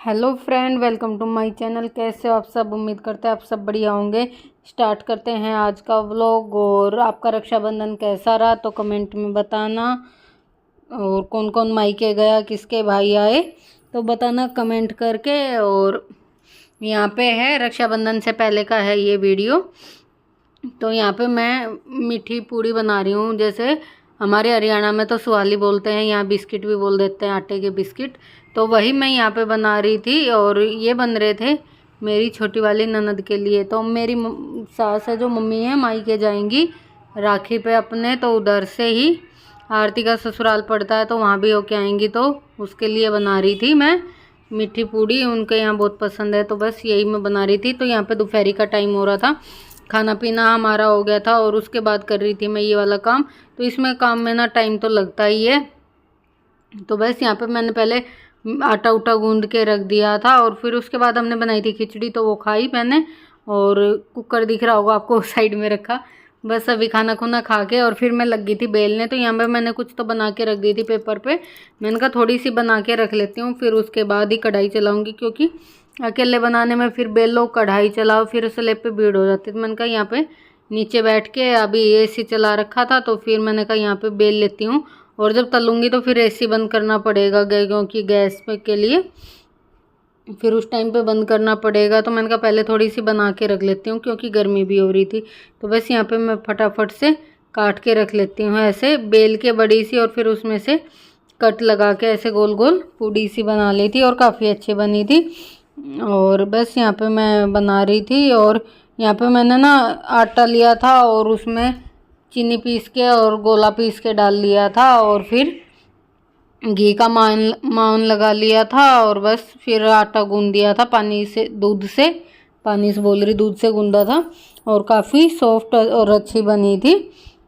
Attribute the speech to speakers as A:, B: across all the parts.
A: Hello friend, welcome to my channel. कैसे हो आप सब? उम्मीद करते हैं आप सब बढ़िया होंगे। स्टार्ट करते हैं आज का व्लॉग। और आपका रक्षाबंधन कैसा रहा तो कमेंट में बताना। और कौन कौन मायके गया, किसके भाई आए तो बताना कमेंट करके। और यहाँ पे है रक्षाबंधन से पहले का है ये वीडियो। तो यहाँ पे मैं मीठी पूड़ी बना रही हूँ। जैसे हमारे हरियाणा में तो सुहाली बोलते हैं, यहाँ बिस्किट भी बोल देते हैं, आटे के बिस्किट। तो वही मैं यहाँ पे बना रही थी। और ये बन रहे थे मेरी छोटी वाली ननद के लिए। तो मेरी सास है जो मम्मी है, मायके जाएंगी राखी पे अपने, तो उधर से ही आरती का ससुराल पड़ता है तो वहाँ भी होके आएंगी। तो उसके लिए बना रही थी मैं मीठी पूड़ी। उनके यहाँ बहुत पसंद है तो बस यही मैं बना रही थी। तो यहाँ पे दोपहरी का टाइम हो रहा था, खाना पीना हमारा हो गया था और उसके बाद कर रही थी मैं ये वाला काम। तो इसमें काम में ना टाइम तो लगता ही है। तो बस यहाँ पे मैंने पहले आटा उटा गूंद के रख दिया था और फिर उसके बाद हमने बनाई थी खिचड़ी, तो वो खाई मैंने। और कुकर दिख रहा होगा आपको साइड में रखा। बस अभी खाना खुना खा के और फिर मैं लग गई थी बेलने। तो यहाँ पे मैंने कुछ तो बना के रख दी थी पेपर पे। मैंने कहा थोड़ी सी बना के रख लेती हूँ, फिर उसके बाद ही कढ़ाई चलाऊँगी, क्योंकि अकेले बनाने में फिर बेलो कढ़ाई चलाओ फिर स्लेब पे भीड़ हो जाती है। तो मैंने कहा यहाँ पे नीचे बैठ के, अभी एसी चला रखा था तो फिर मैंने कहा यहाँ पे बेल लेती हूँ। और जब तलूँगी तो फिर एसी बंद करना पड़ेगा क्योंकि गैस पे के लिए फिर उस टाइम पे बंद करना पड़ेगा। तो मैंने कहा पहले थोड़ी सी बना के रख लेती हूँ क्योंकि गर्मी भी हो रही थी। तो बस यहाँ पे मैं फटाफट से काट के रख लेती हूँ, ऐसे बेल के बड़ी सी। और फिर उसमें से कट लगा के ऐसे गोल गोल पूड़ी सी बना ली थी और काफ़ी अच्छी बनी थी। और बस यहाँ पे मैं बना रही थी। और यहाँ पे मैंने ना आटा लिया था और उसमें चीनी पीस के और गोला पीस के डाल लिया था। और फिर घी का माउन लगा लिया था और बस फिर आटा गूंद दिया था पानी से, दूध से, पानी से बोल रही, दूध से गूंदा था। और काफ़ी सॉफ्ट और अच्छी बनी थी।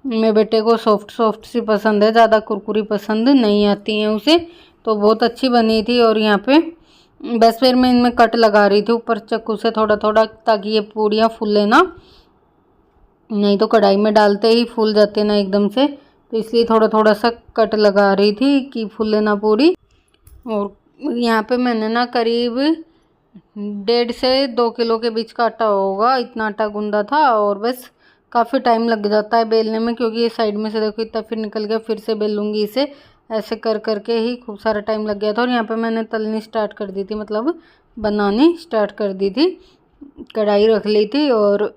A: मेरे बेटे को सॉफ्ट सॉफ्ट सी पसंद है, ज़्यादा कुरकुरी पसंद नहीं आती हैं उसे। तो बहुत अच्छी बनी थी। और यहाँ पे बस फिर मैं इनमें कट लगा रही थी ऊपर चाकू से थोड़ा थोड़ा, ताकि ये पूड़ियाँ फूले ना, नहीं तो कढ़ाई में डालते ही फूल जाते ना एकदम से। तो इसलिए थोड़ा थोड़ा सा कट लगा रही थी कि फूले ना पूड़ी। और यहाँ पे मैंने ना करीब 1.5 से 2 किलो के बीच का आटा होगा, इतना आटा गूंदा था। और बस काफ़ी टाइम लग जाता है बेलने में, क्योंकि ये साइड में से देखो इतना फिर निकल गया, फिर से बेलूँगी इसे। ऐसे कर करके ही खूब सारा टाइम लग गया था। और यहाँ पे मैंने तलनी स्टार्ट कर दी थी, मतलब बनानी स्टार्ट कर दी थी। कढ़ाई रख ली थी और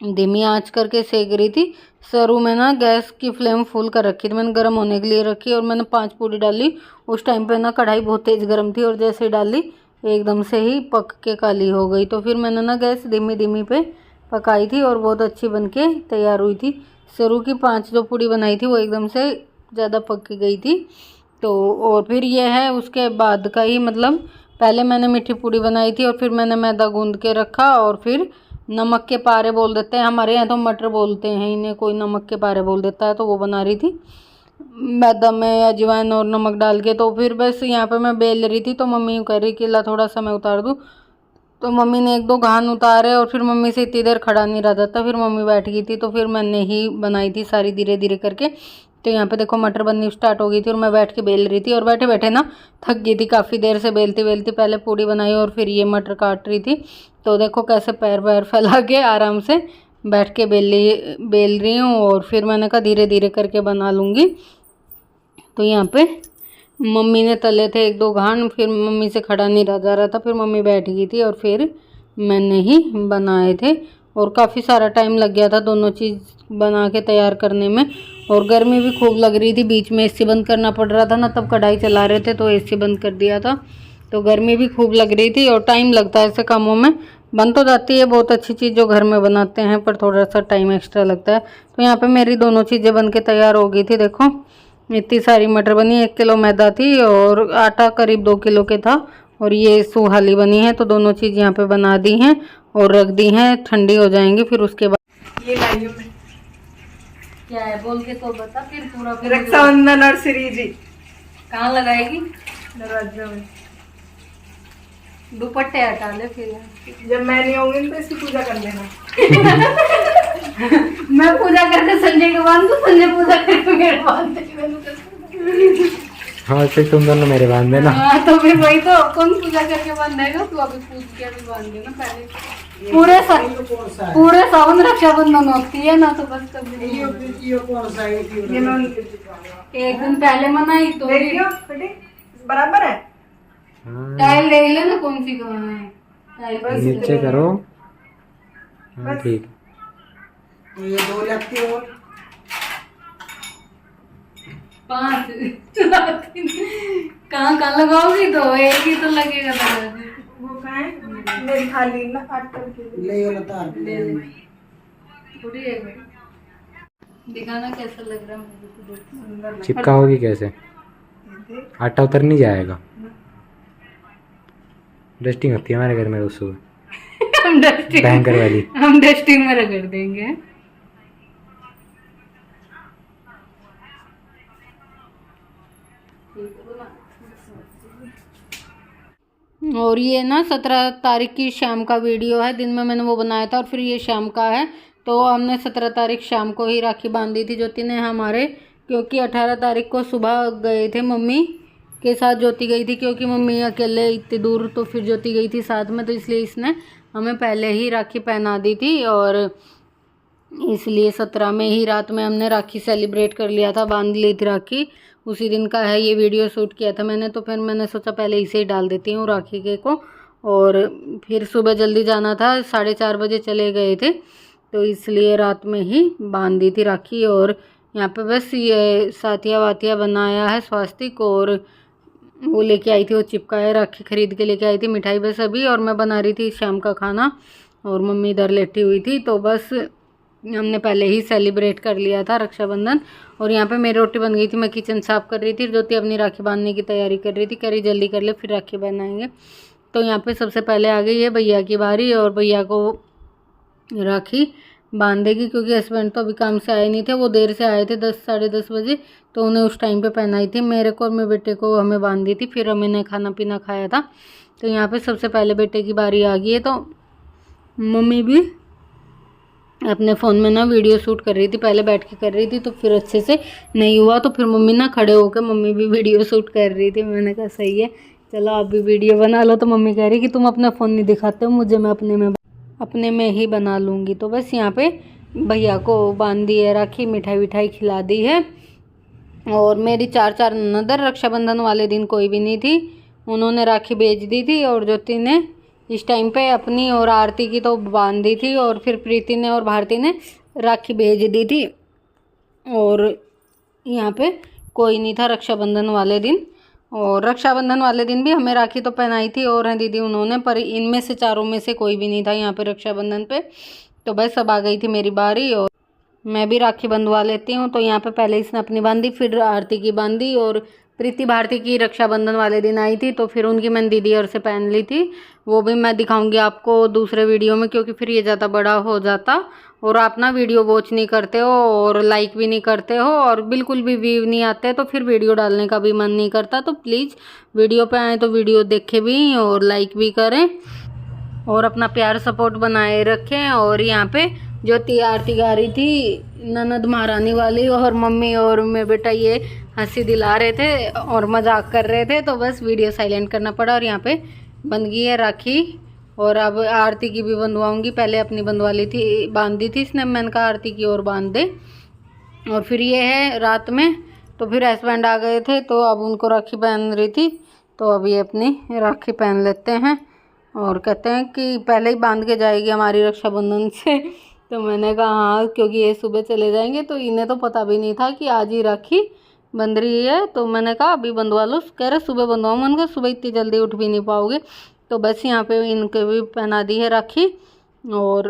A: धीमी आंच करके सेक रही थी। शुरू में ना गैस की फ्लेम फुल कर रखी थी मैंने, गर्म होने के लिए रखी। और मैंने 5 पूड़ी डाली। उस टाइम पे ना कढ़ाई बहुत तेज़ गर्म थी और जैसे डाली एकदम से ही पक के काली हो गई। तो फिर मैंने ना गैस धीमी धीमी पे पकाई थी और बहुत अच्छी बन के तैयार हुई थी। शुरू की 5 जो पूड़ी बनाई थी वो एकदम से ज़्यादा पक गई थी। तो और फिर ये है उसके बाद का ही, मतलब पहले मैंने मीठी पूड़ी बनाई थी और फिर मैंने मैदा गूंद के रखा। और फिर नमक के पारे बोल देते हैं हमारे यहाँ, तो मटर बोलते हैं इन्हें, कोई नमक के पारे बोल देता है। तो वो बना रही थी मैदा में अजवाइन और नमक डाल के। तो फिर बस यहाँ पे मैं बेल रही थी तो मम्मी यूँ कह रही कि ला थोड़ा सा मैं उतार दूँ। तो मम्मी ने 1-2 घान उतारे और फिर मम्मी से इतनी देर खड़ा नहीं रह जाता, फिर मम्मी बैठ गई थी। तो फिर मैंने ही बनाई थी सारी धीरे धीरे करके। तो यहाँ पे देखो मटर बननी स्टार्ट हो गई थी और मैं बैठ के बेल रही थी। और बैठे बैठे ना थक गई थी काफ़ी देर से बेलती बेलती। पहले पूड़ी बनाई और फिर ये मटर काट रही थी। तो देखो कैसे पैर वैर फैला के आराम से बैठ के बेल रही हूँ। और फिर मैंने कहा धीरे धीरे करके बना लूँगी। तो यहाँ पे मम्मी ने तले थे 1-2 घान, फिर मम्मी से खड़ा नहीं रहा जा रहा था, फिर मम्मी बैठ गई थी और फिर मैंने ही बनाए थे। और काफ़ी सारा टाइम लग गया था दोनों चीज़ बना के तैयार करने में। और गर्मी भी खूब लग रही थी, बीच में एसी बंद करना पड़ रहा था ना, तब कढ़ाई चला रहे थे तो एसी बंद कर दिया था। तो गर्मी भी खूब लग रही थी और टाइम लगता है ऐसे कामों में। बन तो जाती है बहुत अच्छी चीज़ जो घर में बनाते हैं, पर थोड़ा सा टाइम एक्स्ट्रा लगता है। तो यहाँ पे मेरी दोनों चीज़ें बन के तैयार हो गई थी। देखो इतनी सारी मटर बनी, 1 किलो मैदा थी और आटा करीब 2 किलो के था। और ये सुहाली बनी है। तो दोनों चीज़ यहाँ पे बना दी हैं और रख दी हैं, ठंडी हो जाएंगी। फिर उसके बाद
B: ये लाई हूं मैं।
A: क्या है बोल के तो बता फिर पूरा।
B: रक्षाबंधन नर्सरी जी
A: कहाँ लगाएगी?
B: दरवाजे में।
A: दुपट्टे हटा ले फिर।
B: जब मैं नहीं होंगी तो इसकी पूजा कर लेना।
A: मैं पूजा करके संजय के बाद तो संजय पूजा करके मेरे बाद।
C: हाँ फिर तुम दोनों मेरे बांध देना।
A: हाँ तो फिर वही तो, कौन पूजा करके बांधेगा? तू अभी पूछ के अभी बांध देना पहले। पूरे सावन रक्षाबंधन होती है ना, तो बस कभी
B: ये मैं उनके
A: एक दिन पहले मनाई तो
B: देखियो बेटी बराबर है।
A: टाइल देख लेना कौन सी कहाँ है टाइल, बस
C: नीचे करो। हाँ ठीक।
B: तो ये 2 लगती हो
A: 5 कहाँ कहाँ लगाओगी? तो एक ही तो लगेगा दरवाजे।
B: वो कहाँ है मेरी खाली ना 8 करके ले
A: थोड़ी है दिखाना कैसा लग रहा है मुझे तो देख।
B: सुंदर
C: चिपकाओगी कैसे? आटा उतर नहीं जाएगा? डस्टिंग होती है हमारे घर में रोज सुबह।
A: हम डस्टिंग
C: भयंकर वाली।
A: हम डस्टिंग में रगड़ देंगे। और ये ना 17 तारीख की शाम का वीडियो है, दिन में मैंने वो बनाया था और फिर ये शाम का है। तो हमने 17 तारीख शाम को ही राखी बांधी थी ज्योति ने हमारे, क्योंकि 18 तारीख को सुबह गए थे मम्मी के साथ, ज्योति गई थी क्योंकि मम्मी अकेले इतनी दूर, तो फिर ज्योति गई थी साथ में, तो इसलिए इसने हमें पहले ही राखी पहना दी थी और इसलिए 17 में ही रात में हमने राखी सेलिब्रेट कर लिया था, बांध ली थी राखी। उसी दिन का है ये वीडियो शूट किया था मैंने, तो फिर मैंने सोचा पहले इसे ही डाल देती हूँ राखी के को। और फिर सुबह जल्दी जाना था, 4:30 बजे चले गए थे, तो इसलिए रात में ही बांध दी थी राखी। और यहाँ पे बस ये साथिया वातिया बनाया है स्वास्तिक, और वो लेके आई थी, वो चिपकाया राखी खरीद के लेके आई थी, मिठाई बस अभी। और मैं बना रही थी शाम का खाना और मम्मी इधर लेटी हुई थी, तो बस हमने पहले ही सेलिब्रेट कर लिया था रक्षाबंधन। और यहाँ पे मेरी रोटी बन गई थी, मैं किचन साफ़ कर रही थी, ज्योति अपनी राखी बांधने की तैयारी कर रही थी, कह रही जल्दी कर ले फिर राखी बनाएंगे। तो यहाँ पे सबसे पहले आ गई है भैया की बारी, और भैया को राखी बांधेगी क्योंकि हस्बैंड तो अभी काम से आए नहीं थे, वो देर से आए थे 10 साढ़े 10 बजे, तो उन्हें उस टाइम पे पहनाई थी। मेरे को और मेरे बेटे को हमें बांधी थी, फिर हमने खाना पीना खाया था। तो यहाँ पे सबसे पहले बेटे की बारी आ गई है, तो मम्मी भी अपने फ़ोन में ना वीडियो शूट कर रही थी, पहले बैठ के कर रही थी तो फिर अच्छे से नहीं हुआ, तो फिर मम्मी ना खड़े होकर मम्मी भी वीडियो शूट कर रही थी। मैंने कहा सही है, चलो आप भी वीडियो बना लो। तो मम्मी कह रही कि तुम अपना फ़ोन नहीं दिखाते हो मुझे, मैं अपने में ही बना लूँगी। तो बस यहाँ पे भैया को बांध दी है राखी, मिठाई विठाई खिला दी है। और मेरी 4 ननद रक्षाबंधन वाले दिन कोई भी नहीं थी, उन्होंने राखी भेज दी थी। और ज्योति ने इस टाइम पे अपनी और आरती की तो बांध दी थी, और फिर प्रीति ने और भारती ने राखी भेज दी थी। और यहाँ पे कोई नहीं था रक्षाबंधन वाले दिन। और रक्षाबंधन वाले दिन भी हमें राखी तो पहनाई थी और हैं दीदी उन्होंने, पर इनमें से चारों में से कोई भी नहीं था यहाँ पे रक्षाबंधन पे। तो बस अब आ गई थी मेरी बारी और मैं भी राखी बंधवा लेती हूँ। तो यहाँ पे पहले इसने अपनी बांधी, फिर आरती की बांधी, और प्रीति भारती की रक्षाबंधन वाले दिन आई थी तो फिर उनकी मैंने दीदी और से पहन ली थी। वो भी मैं दिखाऊंगी आपको दूसरे वीडियो में, क्योंकि फिर ये ज़्यादा बड़ा हो जाता और आप ना वीडियो वॉच नहीं करते हो और लाइक भी नहीं करते हो और बिल्कुल भी व्यू नहीं आते, तो फिर वीडियो डालने का भी मन नहीं करता। तो प्लीज़ वीडियो पे आए तो वीडियो देखें भी और लाइक भी करें और अपना प्यार सपोर्ट बनाए रखें। और यहाँ पे ज्योति आरती गा रही थी ननद महारानी वाली, और मम्मी और मेरे बेटा ये हंसी दिला रहे थे और मजाक कर रहे थे, तो बस वीडियो साइलेंट करना पड़ा। और यहाँ पे बन गई है राखी और अब आरती की भी बंधवाऊँगी। पहले अपनी बंधवा ली थी, बांध दी थी इसने, मैंने कहा आरती की और बांध दे। और फिर ये है रात में, तो फिर हस्बैंड आ गए थे तो अब उनको राखी पहन रही थी, तो अभी अपनी राखी पहन लेते हैं। और कहते हैं कि पहले ही बांध के जाएगी हमारी रक्षाबंधन से, तो मैंने कहा हाँ, क्योंकि ये सुबह चले जाएंगे तो इन्हें तो पता भी नहीं था कि आज ही राखी बंध रही है। तो मैंने कहा अभी बंधवा लो, कह रहे सुबह बंधवाओ, मैंने कहा सुबह इतनी जल्दी उठ भी नहीं पाओगे। तो बस यहाँ पे इनके भी पहना दी है राखी और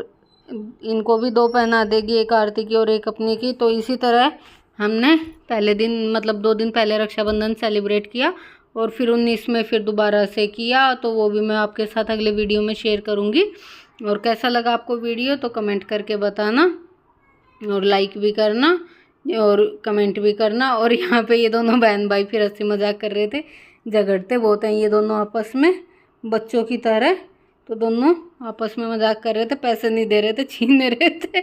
A: इनको भी 2 पहना देगी, एक आरती की और एक अपनी की। तो इसी तरह हमने पहले दिन मतलब 2 दिन पहले रक्षाबंधन सेलिब्रेट किया और फिर 19 में फिर दोबारा से किया, तो वो भी मैं आपके साथ अगले वीडियो में शेयर करूँगी। और कैसा लगा आपको वीडियो तो कमेंट करके बताना और लाइक भी करना और कमेंट भी करना। और यहाँ पे ये दोनों बहन भाई फिर हंसी मजाक कर रहे थे, झगड़ते बहुत हैं ये दोनों आपस में बच्चों की तरह, तो दोनों आपस में मजाक कर रहे थे, पैसे नहीं दे रहे थे, छीन रहे थे।